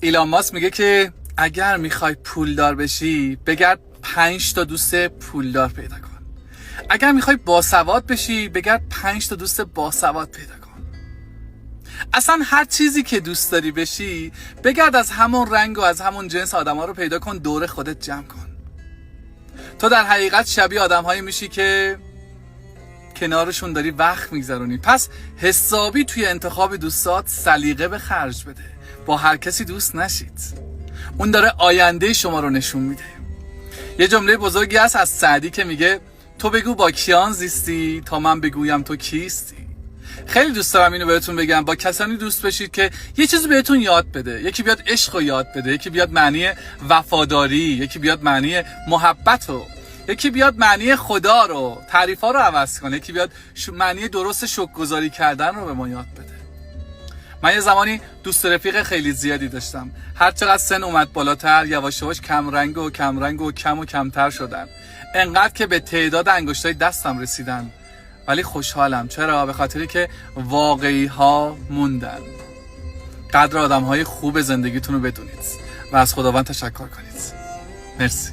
ایلان ماسک میگه که اگر میخوای پولدار بشی بگرد 5 تا دوست پولدار پیدا کن. اگر میخوای باسواد بشی بگرد 5 تا دوست باسواد پیدا کن. اصلا هر چیزی که دوست داری بشی بگرد از همون رنگ و از همون جنس آدم ها رو پیدا کن، دور خودت جمع کن. تو در حقیقت شبیه آدم هایی میشی که کنارشون داری وقت میگذرونی. پس حسابی توی انتخاب دوستات سلیقه به خرج بده. با هر کسی دوست نشید. اون داره آینده شما رو نشون میده. یه جمله بزرگی هست از سعدی که میگه تو بگو با کیان زیستی تا من بگویم تو کیستی. خیلی دوست دارم اینو بهتون بگم، با کسانی دوست بشید که یه چیزی بهتون یاد بده. یکی بیاد عشق رو یاد بده، یکی بیاد معنی وفاداری، یکی بیاد معنی محبت رو، یکی بیاد معنی خدا رو، تعریفا رو عوض کنه، یکی بیاد معنی درست شکرگزاری کردن رو به ما یاد بده. من یه زمانی دوست رفیق خیلی زیادی داشتم. هر چقدر سن اومد بالاتر یواش یواش کم رنگ و کم و کمتر شدن، انقدر که به تعداد انگشتای دستم رسیدن. ولی خوشحالم. چرا؟ به خاطری که واقعی ها موندن. قدر آدم های خوب زندگیتون رو بدونید و از خداوند تشکر کنید. مرسی.